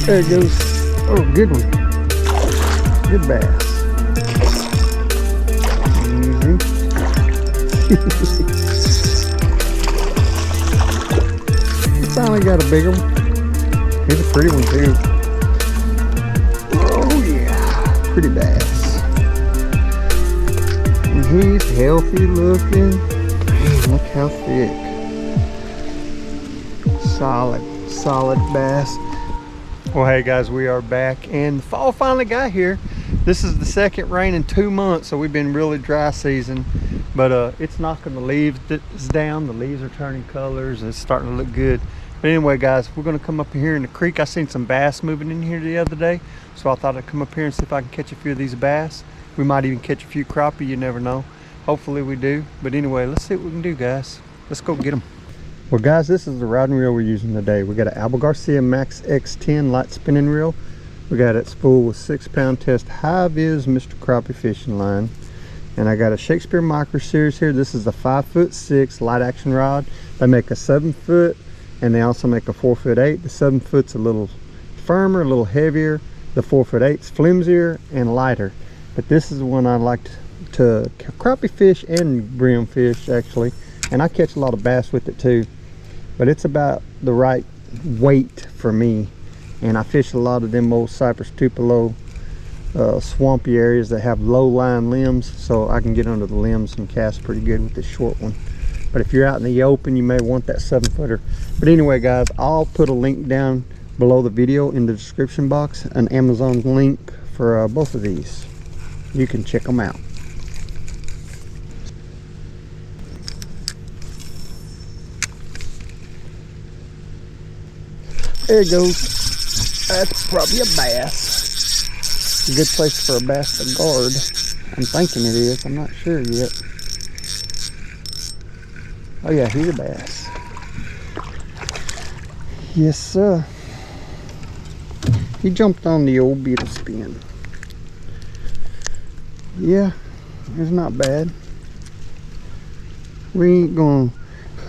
There it goes. Oh, good one. Good bass. Easy. Finally got a bigger one. Here's a pretty one too. Oh yeah, pretty bass. And he's healthy looking. Man, look how thick. Solid bass. Well, hey guys, we are back and fall finally got here. This is the second rain in 2 months, so we've been really dry season, but it's knocking the leaves down. The leaves are turning colors and it's starting to look good. But anyway guys, we're going to come up here in the creek. I seen some bass moving in here the other day, so I thought I'd come up here and see if I can catch a few of these bass. We might even catch a few crappie, you never know. Hopefully we do. But anyway, let's see what we can do, guys. Let's go get them. Well guys, this is the rod and reel we're using today. We got an Garcia MAX X10 light spinning reel. We got it spooled with 6-pound test high-vis Mr. Crappie fishing line. And I got a Shakespeare Micro Series here. This is a 5'6" light action rod. They make a 7-foot and they also make a 4'8". The 7-foot's a little firmer, a little heavier. The 4'8's flimsier and lighter. But this is the one I like to crappie fish and brim fish actually. And I catch a lot of bass with it too. But it's about the right weight for me. And I fish a lot of them old Cypress Tupelo swampy areas that have low lying limbs, so I can get under the limbs and cast pretty good with this short one. But if you're out in the open, you may want that 7-footer. But anyway guys, I'll put a link down below the video in the description box, an Amazon link for both of these. You can check them out. There it goes. That's probably a bass. A good place for a bass to guard. I'm thinking it is. I'm not sure yet. Oh yeah, he's a bass. Yes sir. He jumped on the old beetle spin. Yeah, it's not bad. We ain't gonna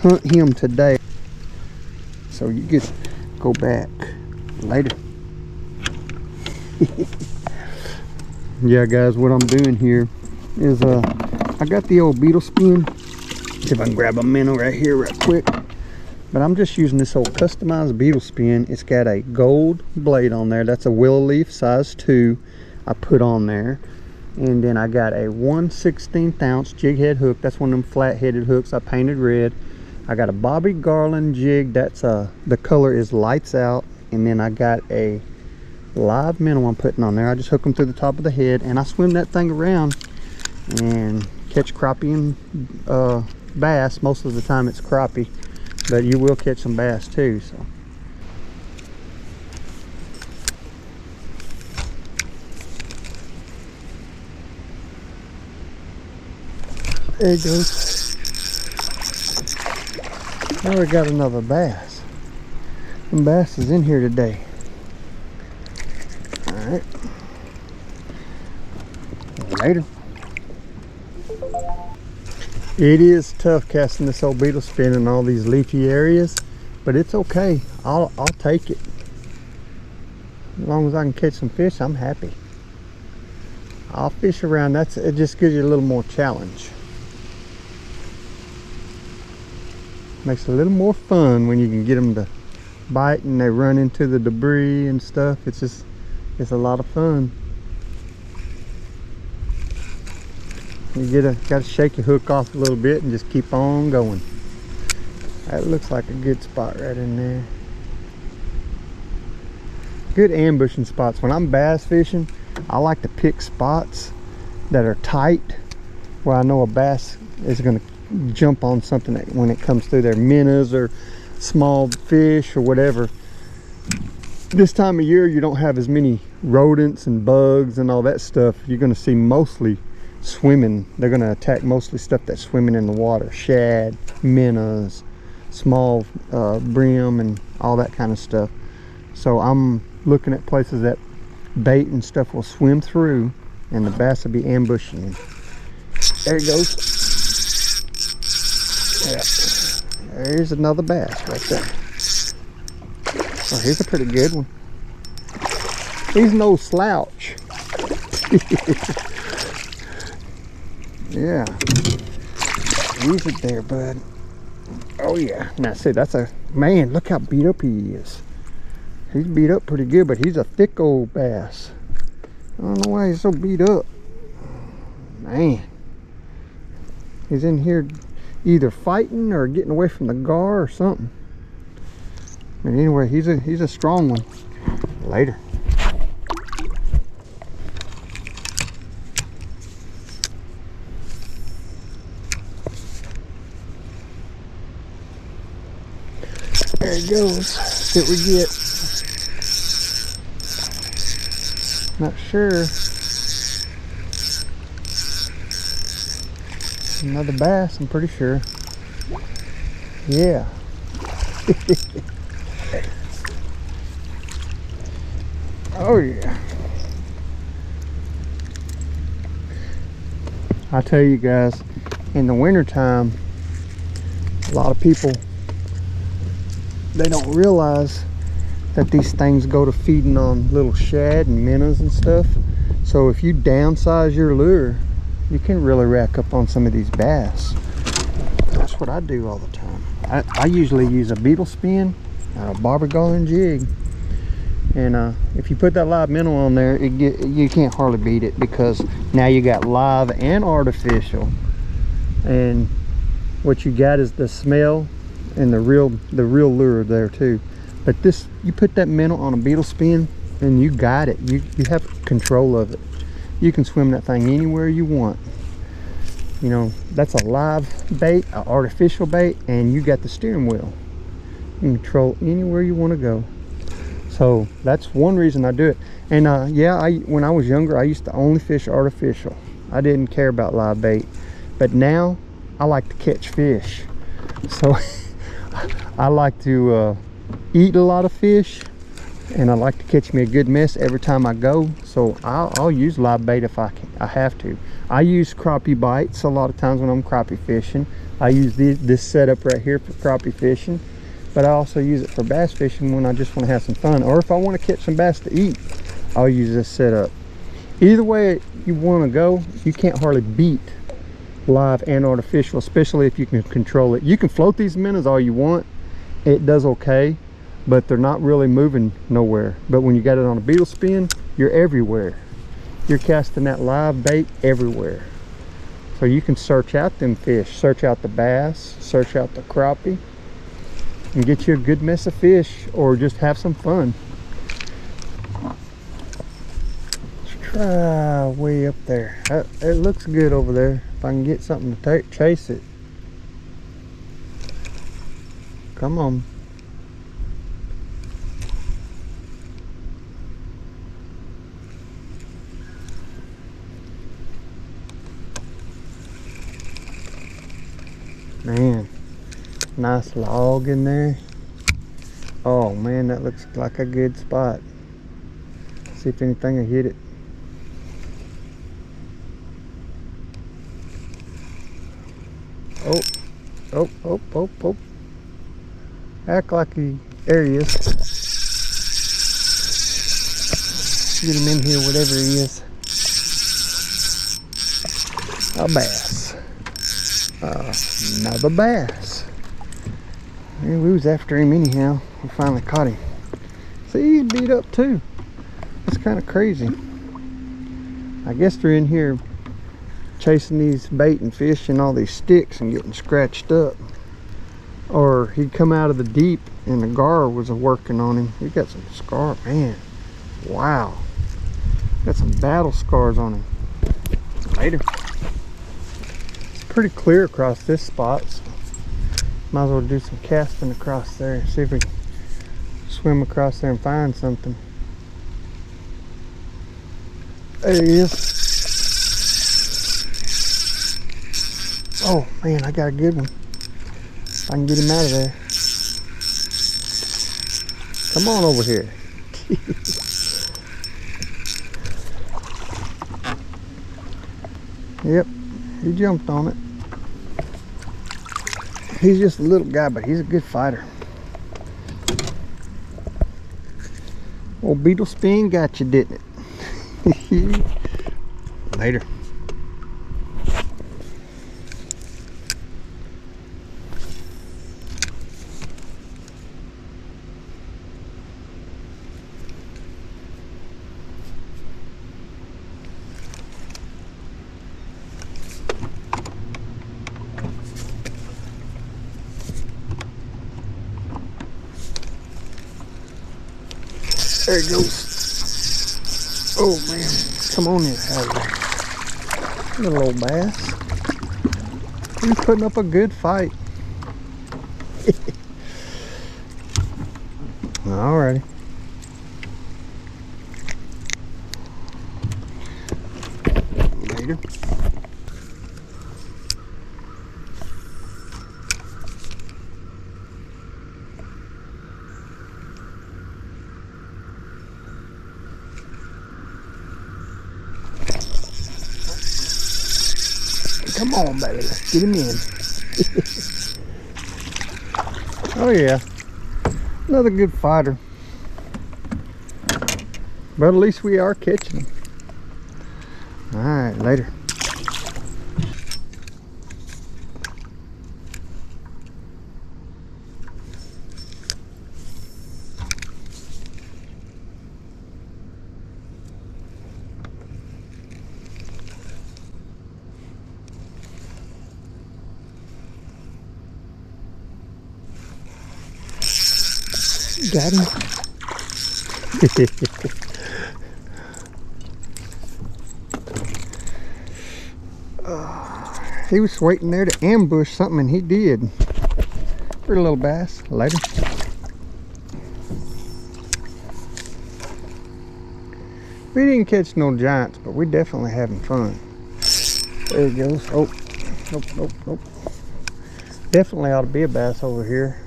hunt him today, so you just go back later. Yeah guys, what I'm doing here is I got the old beetle spin. See if I can grab a minnow right here right quick. But I'm just using this old customized beetle spin. It's got a gold blade on there. That's a willow leaf size 2 I put on there. And then I got a 1/16 ounce jig head hook. That's one of them flat headed hooks I painted red. I got a Bobby Garland jig. That's the color is Lights Out. And then I got a live minnow I'm putting on there. I just hook them through the top of the head and I swim that thing around and catch crappie and bass. Most of the time it's crappie, but you will catch some bass too. So there it goes. Now we got another bass. Some bass is in here today. Alright. Later. It is tough casting this old beetle spin in all these leafy areas, but it's okay. I'll take it. As long as I can catch some fish, I'm happy. I'll fish around. It just gives you a little more challenge. Makes it a little more fun when you can get them to bite and they run into the debris and stuff. It's a lot of fun. You gotta shake your hook off a little bit and just keep on going. That looks like a good spot right in there. Good ambushing spots. When I'm bass fishing, I like to pick spots that are tight where I know a bass is gonna jump on something that when it comes through there, minnows or small fish or whatever. This time of year you don't have as many rodents and bugs and all that stuff. You're going to see mostly swimming. They're going to attack mostly stuff that's swimming in the water. Shad, minnows, small brim and all that kind of stuff. So I'm looking at places that bait and stuff will swim through and the bass will be ambushing. There it goes. Yeah. There's another bass right there. Oh, here's a pretty good one. He's no slouch. Yeah. Use it there, bud. Oh yeah. Now see, that's a man. Look how beat up he is. He's beat up pretty good, but he's a thick old bass. I don't know why he's so beat up. Man. He's in here either fighting or getting away from the gar or something. But anyway, he's a strong one. Later. There he goes. See what we get. Not sure. Another bass, I'm pretty sure. Yeah. Oh yeah. I tell you guys, in the winter time, a lot of people, they don't realize that these things go to feeding on little shad and minnows and stuff. So if you downsize your lure, you can really rack up on some of these bass. That's what I do all the time. I usually use a beetle spin, a bobber garland jig, and if you put that live minnow on there, you can't hardly beat it, because now you got live and artificial, and what you got is the smell and the real lure there too. But this, you put that minnow on a beetle spin and you got it. You have control of it. You can swim that thing anywhere you want. You know, that's a live bait, an artificial bait, and you got the steering wheel. You can control anywhere you want to go. So that's one reason I do it. And yeah, when I was younger, I used to only fish artificial. I didn't care about live bait. But now I like to catch fish. So I like to eat a lot of fish, and I like to catch me a good mess every time I go. So I'll use live bait if I have to. I use crappie bites a lot of times when I'm crappie fishing. I use this setup right here for crappie fishing, but I also use it for bass fishing when I just want to have some fun, or if I want to catch some bass to eat, I'll use this setup. Either way you want to go, you can't hardly beat live and artificial, especially if you can control it. You can float these minnows all you want, it does okay, but they're not really moving nowhere. But when you got it on a beetle spin, you're everywhere. You're casting that live bait everywhere. So you can search out them fish, search out the bass, search out the crappie, and get you a good mess of fish, or just have some fun. Let's try way up there. It looks good over there. If I can get something to chase it. Come on. Man, nice log in there. Oh man, that looks like a good spot. See if anything will hit it. Oh. Act like there he is. Get him in here, whatever he is. A bass. Another bass. Man, we was after him anyhow. We finally caught him. See, he's beat up too. It's kind of crazy. I guess they're in here chasing these bait and fish and all these sticks and getting scratched up. Or he'd come out of the deep and the gar was working on him. He got some scar, man. Wow. Got some battle scars on him. Later. It's pretty clear across this spot, so might as well do some casting across there. See if we can swim across there and find something. There he is. Oh man, I got a good one. If I can get him out of there. Come on over here. Yep, he jumped on it. He's just a little guy, but he's a good fighter. Old beetle spin got you, didn't it? Later. There it goes. Oh man, come on in, Harry. Little old bass. He's putting up a good fight. Alrighty. Later. Come on, baby, let's get him in. Oh yeah, another good fighter. But at least we are catching him. All right, later. Got him. He was waiting there to ambush something, and he did. Pretty little bass. Later. We didn't catch no giants, but we definitely having fun. There he goes. Oh, nope, nope, nope. Definitely ought to be a bass over here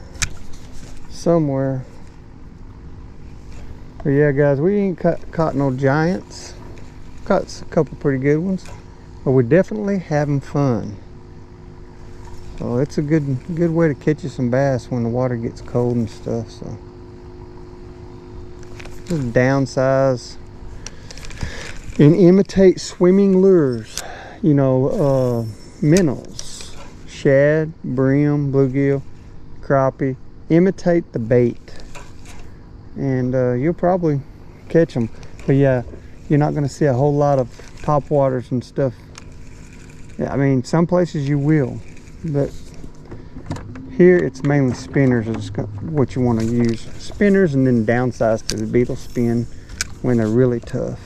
somewhere. But yeah, guys, we ain't caught no giants. Caught a couple pretty good ones, but we're definitely having fun. So it's a good way to catch you some bass when the water gets cold and stuff. So just downsize and imitate swimming lures. You know, minnows, shad, brim, bluegill, crappie. Imitate the bait, and you'll probably catch them. But yeah, you're not going to see a whole lot of top waters and stuff. Yeah, I mean, some places you will, but here it's mainly spinners is what you want to use. Spinners, and then downsize to the beetle spin when they're really tough.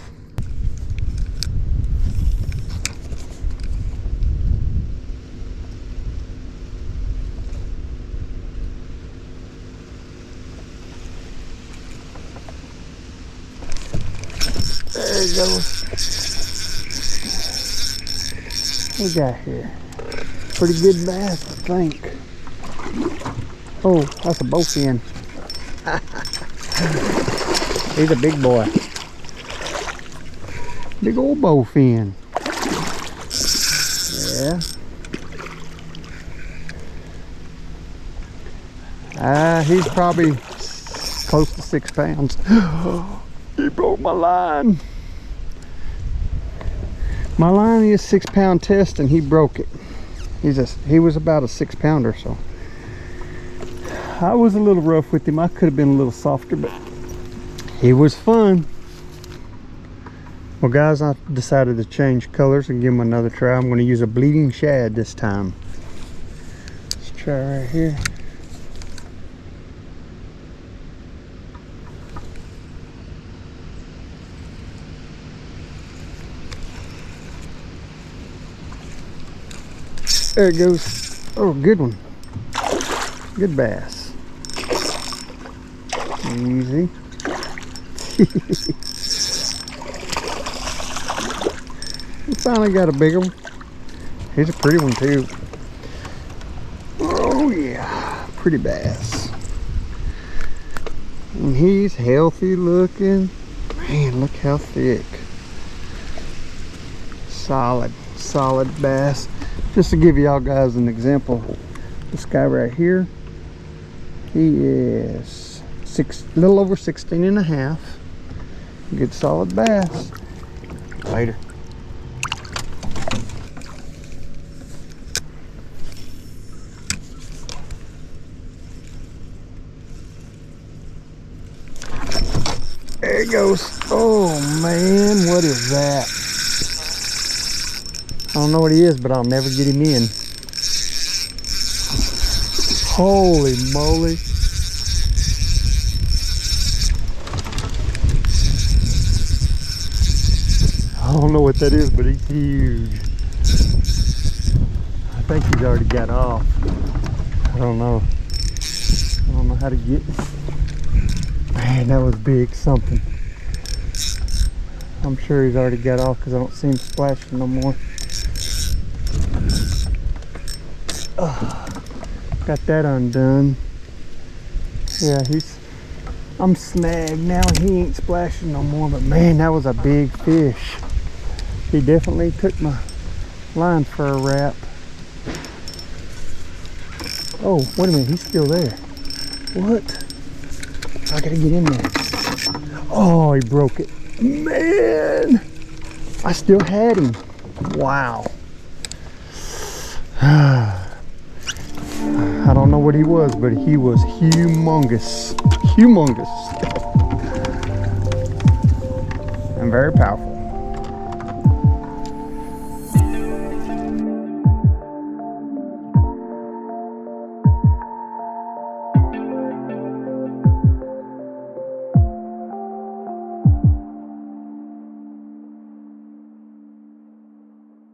There he goes. What we got here? Pretty good bass, I think. Oh, that's a bowfin. He's a big boy. Big old bowfin. Yeah. He's probably close to 6 pounds. He broke my line. My line is 6 pound test, and he broke it. He was about a 6 pounder, so I was a little rough with him. I could have been a little softer, but he was fun. Well, guys, I decided to change colors and give him another try. I'm going to use a bleeding shad this time. Let's try right here. There it goes. Oh, good one. Good bass. Easy. We finally got a bigger one. He's a pretty one too. Oh yeah, pretty bass. And he's healthy looking. Man, look how thick. Solid bass. Just to give y'all guys an example, this guy right here, he is a little over 16 and a half. Good solid bass. Later. There it goes. Oh man, what is that? I don't know what he is, but I'll never get him in. Holy moly. I don't know what that is, but he's huge. I think he's already got off. I don't know. I don't know how to get it. Man, that was big something. I'm sure he's already got off because I don't see him splashing no more. Got that undone. Yeah, I'm snagged now. He ain't splashing no more, but man, that was a big fish. He definitely took my line for a wrap. Oh, wait a minute, he's still there. What? I gotta get in there. Oh, he broke it. Man, I still had him. Wow. I don't know what he was, but he was humongous. Humongous. And very powerful.